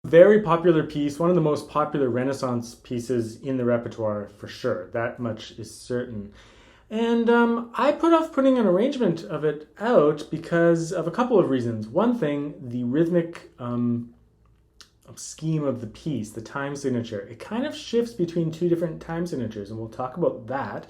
Very popular piece, one of the most popular Renaissance pieces in the repertoire for sure. That much is certain. And I put off putting an arrangement of it out because of a couple of reasons. One thing, the rhythmic scheme of the piece, the time signature, it kind of shifts between two different time signatures, and we'll talk about that.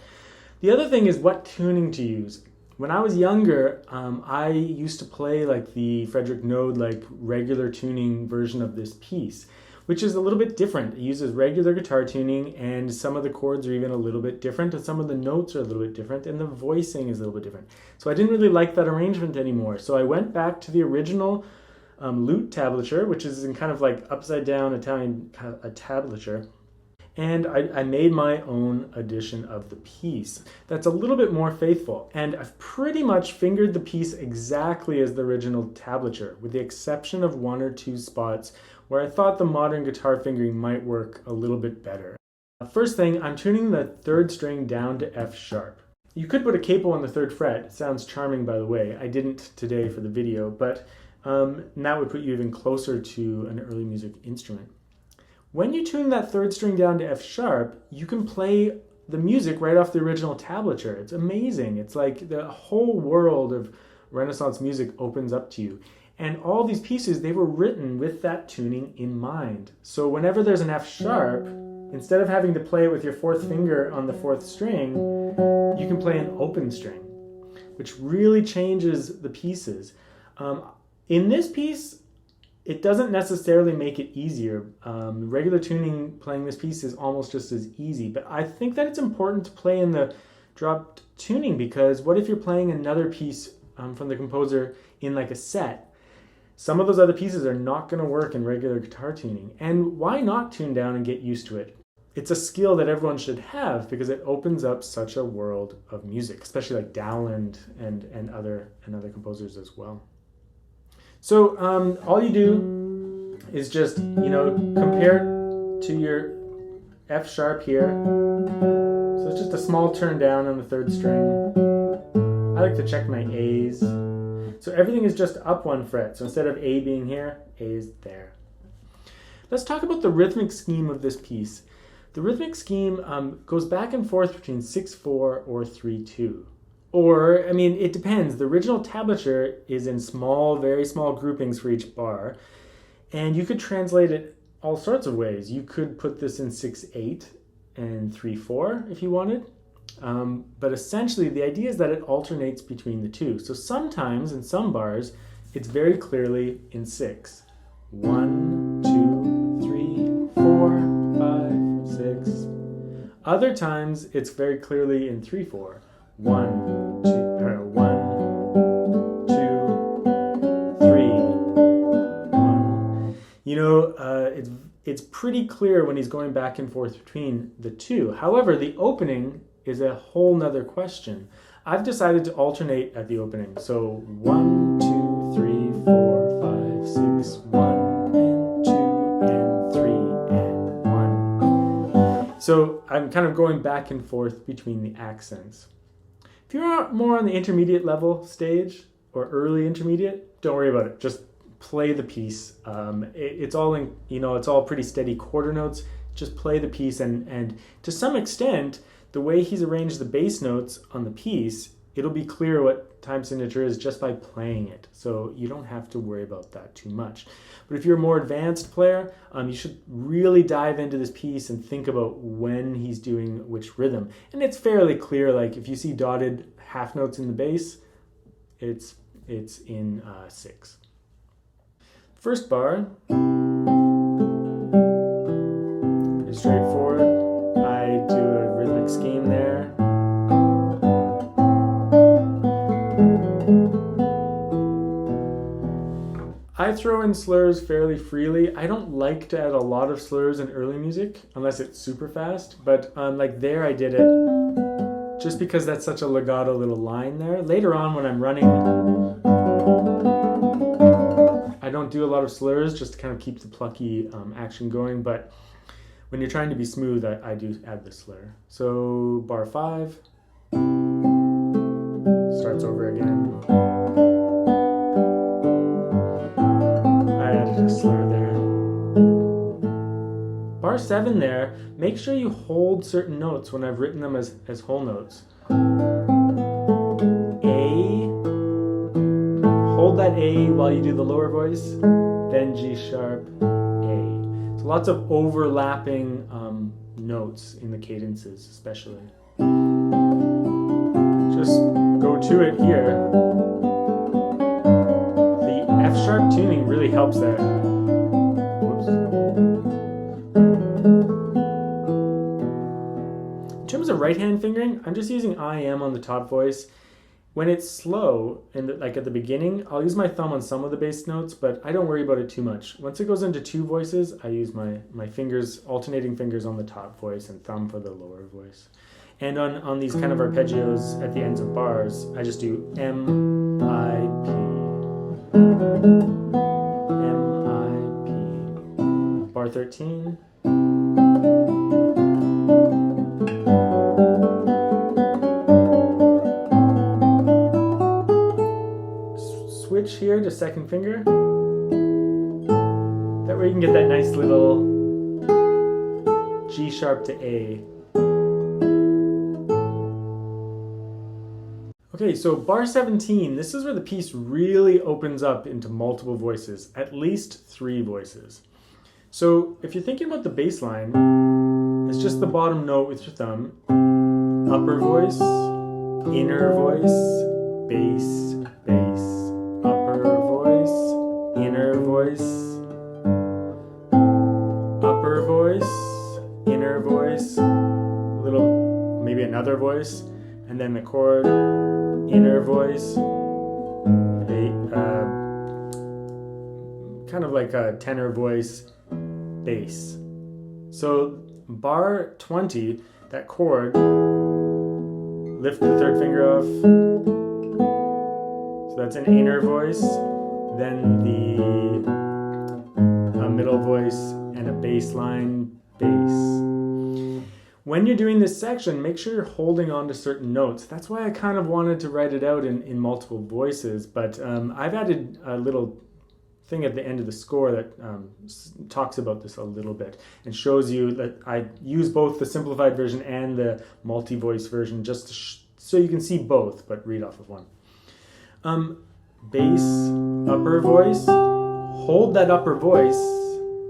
The other thing is what tuning to use. When I was younger, I used to play like the Frederick Node, like regular tuning version of this piece, which is a little bit different. It uses regular guitar tuning, and some of the chords are even a little bit different, and some of the notes are a little bit different, and the voicing is a little bit different. So I didn't really like that arrangement anymore. So I went back to the original lute tablature, which is in kind of like upside down Italian tablature. And I made my own edition of the piece that's a little bit more faithful. And I've pretty much fingered the piece exactly as the original tablature, with the exception of one or two spots where I thought the modern guitar fingering might work a little bit better. First thing, I'm tuning the third string down to F sharp. You could put a capo on the third fret. It sounds charming, by the way. I didn't today for the video, but that would put you even closer to an early music instrument. When you tune that third string down to F sharp, you can play the music right off the original tablature. It's amazing. It's like the whole world of Renaissance music opens up to you. And all these pieces, they were written with that tuning in mind. So whenever there's an F sharp, instead of having to play it with your fourth finger on the fourth string, you can play an open string, which really changes the pieces. In this piece, it doesn't necessarily make it easier. Regular tuning playing this piece is almost just as easy, but I think that it's important to play in the dropped tuning, because what if you're playing another piece from the composer in like a set? Some of those other pieces are not going to work in regular guitar tuning. And why not tune down and get used to it? It's a skill that everyone should have because it opens up such a world of music, especially like Dowland and other composers as well. So all you do is just, compare to your F sharp here. So it's just a small turn down on the third string. I like to check my A's. So everything is just up one fret. So instead of A being here, A is there. Let's talk about the rhythmic scheme of this piece. The rhythmic scheme goes back and forth between 6/4 or 3/2. Or, it depends. The original tablature is in small, very small groupings for each bar. And you could translate it all sorts of ways. You could put this in 6/8 and 3/4 if you wanted. But essentially, the idea is that it alternates between the two. So sometimes, in some bars, it's very clearly in 6. 1, 2, 3, 4, 5, 6. Other times, it's very clearly in 3/4. 1, 2, 3, 1. It's pretty clear when he's going back and forth between the two. However, the opening is a whole nother question. I've decided to alternate at the opening. So 1, 2, 3, 4, 5, 6, 1, and 2, and 3, and 1. So I'm kind of going back and forth between the accents. If you're more on the intermediate level stage or early intermediate, don't worry about it. Just play the piece. It's all in, it's all pretty steady quarter notes. Just play the piece, and to some extent, the way he's arranged the bass notes on the piece, it'll be clear what time signature is just by playing it. So you don't have to worry about that too much. But if you're a more advanced player, you should really dive into this piece and think about when he's doing which rhythm. And it's fairly clear, like if you see dotted half notes in the bass, it's in 6. First bar is straightforward. I do a rhythmic scheme there. I throw in slurs fairly freely. I don't like to add a lot of slurs in early music unless it's super fast, but like there I did it just because that's such a legato little line there. Later on when I'm running, I don't do a lot of slurs just to kind of keep the plucky action going, but when you're trying to be smooth, I do add the slur. So bar 5, starts over again. I added a slur there. Bar 7 there, make sure you hold certain notes when I've written them as whole notes. A, hold that A while you do the lower voice, then G sharp, A. So lots of overlapping notes in the cadences especially. Just go to it here. The F sharp tuning really helps there. Whoops. In terms of right hand fingering, I'm just using IM on the top voice. When it's slow, and like at the beginning, I'll use my thumb on some of the bass notes, but I don't worry about it too much. Once it goes into 2 voices, I use my fingers, alternating fingers on the top voice and thumb for the lower voice. And on these kind of arpeggios at the ends of bars, I just do M, I, P. M, I, P. Bar 13. Switch here to second finger. That way you can get that nice little G sharp to A. Okay, so bar 17, this is where the piece really opens up into multiple voices, at least 3 voices. So if you're thinking about the bass line, it's just the bottom note with your thumb, upper voice, inner voice, bass, bass, upper voice, inner voice, upper voice, inner voice, little, maybe another voice, and then the chord, inner voice, kind of like a tenor voice, bass. So bar 20, that chord, lift the third finger off. So that's an inner voice, then a middle voice, and a bass line, bass. When you're doing this section, make sure you're holding on to certain notes. That's why I kind of wanted to write it out in multiple voices, but I've added a little thing at the end of the score that talks about this a little bit and shows you that I use both the simplified version and the multi-voice version just to so you can see both, but read off of one. Bass, upper voice, hold that upper voice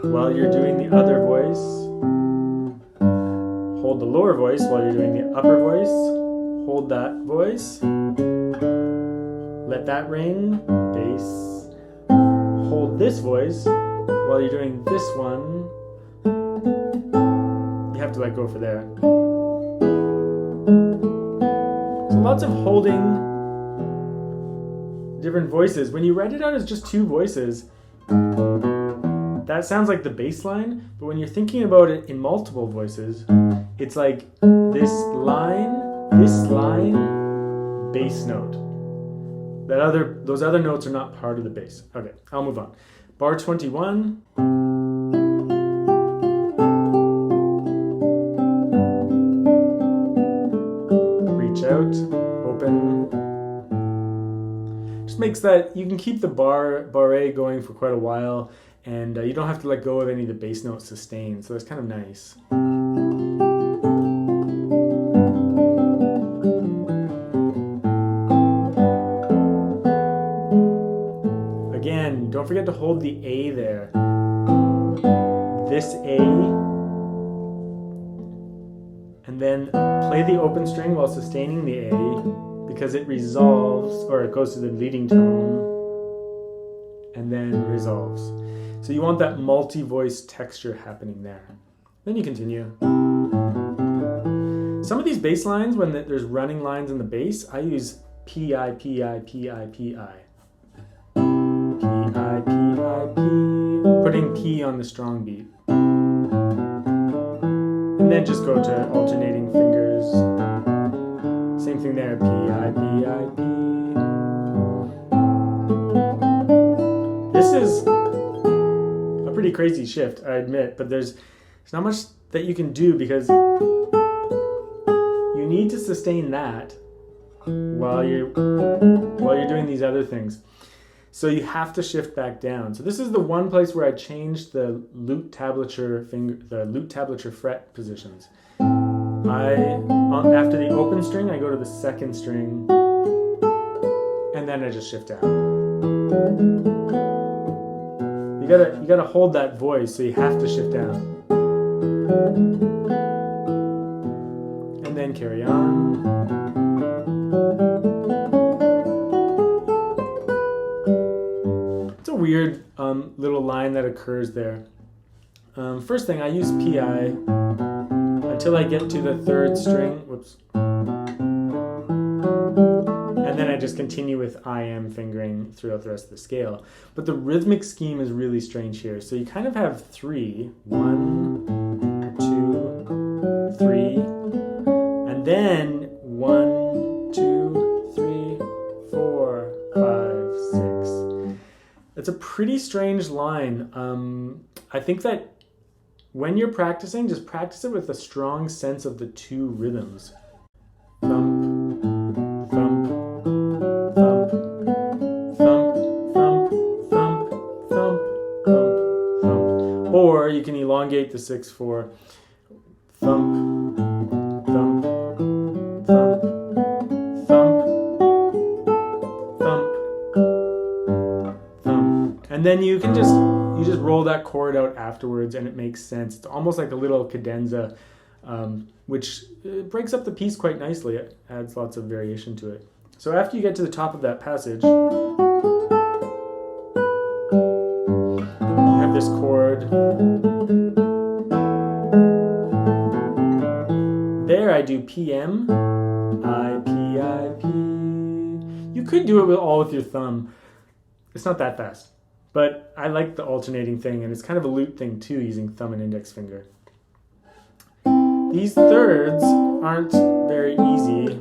while you're doing the other voice. Hold the lower voice while you're doing the upper voice. Hold that voice. Let that ring, bass. Hold this voice while you're doing this one. You have to let go for there. So lots of holding different voices. When you write it out as just 2 voices, that sounds like the bass line, but when you're thinking about it in multiple voices, it's like this line, bass note. Those other notes are not part of the bass. Okay, I'll move on. Bar 21. Reach out, open. Just makes that, you can keep the bar A going for quite a while, and you don't have to let go of any of the bass notes sustained, so that's kind of nice. Again, don't forget to hold the A there. This A, and then play the open string while sustaining the A, because it resolves, or it goes to the leading tone, and then resolves. So you want that multi-voice texture happening there. Then you continue. Some of these bass lines, when there's running lines in the bass, I use P-I, P-I, P-I, P-I. P-I, P-I, P, putting P on the strong beat. And then just go to alternating fingers. Same thing there, P, I, P, I, P. This is a pretty crazy shift, I admit, but there's not much that you can do because you need to sustain that while you're doing these other things. So you have to shift back down. So this is the one place where I changed the lute tablature fret positions. After the open string, I go to the second string, and then I just shift down. You gotta hold that voice, so you have to shift down. And then carry on. It's a weird little line that occurs there. First thing, I use PI until I get to the third string. Whoops. And then I just continue with IM fingering throughout the rest of the scale. But the rhythmic scheme is really strange here. So you kind of have 3. 1, 2, 3. And then 1, 2, 3, 4, 5, 6. It's a pretty strange line. I think that when you're practicing, just practice it with a strong sense of the two rhythms. Thump, thump, thump, thump, thump, thump, thump, thump, thump. Or you can elongate the 6 for thump, thump, thump, thump, thump, thump. And then you can just roll that chord out afterwards and it makes sense. It's almost like a little cadenza, which breaks up the piece quite nicely. It adds lots of variation to it. So after you get to the top of that passage, you have this chord. There I do PM, I, P, I, P. You could do it all with your thumb. It's not that fast. But I like the alternating thing, and it's kind of a lute thing too, using thumb and index finger. These thirds aren't very easy.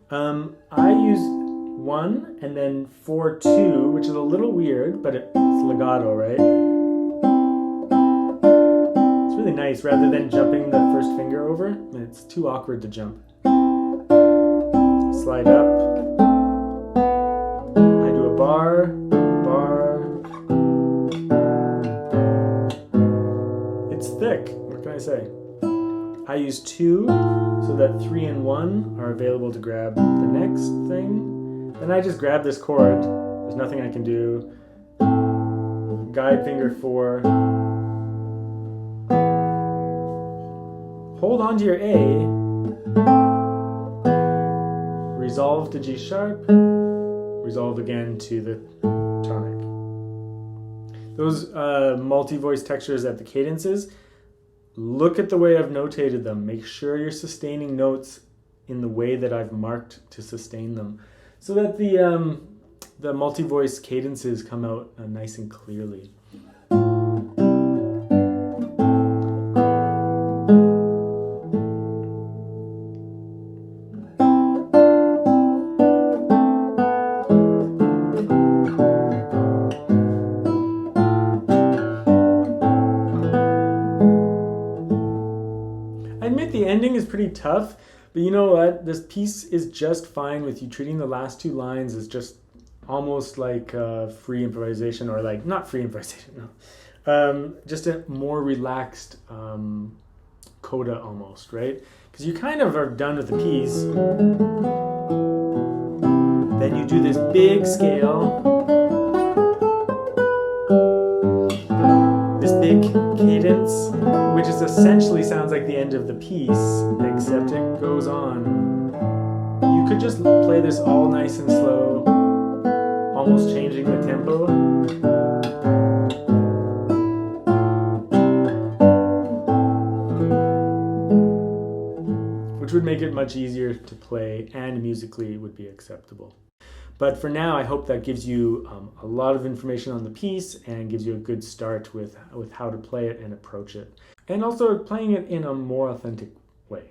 I use 1 and then 4, 2, which is a little weird, but it's legato, right? It's really nice, rather than jumping the first finger over. It's too awkward to jump. Slide up. I do a bar. Thick. What can I say? I use 2 so that 3 and 1 are available to grab the next thing. Then I just grab this chord. There's nothing I can do. Guide finger 4. Hold on to your A. Resolve to G sharp. Resolve again to the tonic. Those multi-voice textures at the cadences, look at the way I've notated them. Make sure you're sustaining notes in the way that I've marked to sustain them, so that the multi-voice cadences come out nice and clearly. Pretty tough, but you know what? This piece is just fine with you treating the last 2 lines as just almost like free improvisation, or like not free improvisation, no. Just a more relaxed coda almost, right? Because you kind of are done with the piece. Then you do this big scale, this big cadence, which is essentially sounds like the end of the piece, except it goes on. You could just play this all nice and slow, almost changing the tempo. Which would make it much easier to play, and musically would be acceptable. But for now, I hope that gives you a lot of information on the piece and gives you a good start with how to play it and approach it. And also playing it in a more authentic way.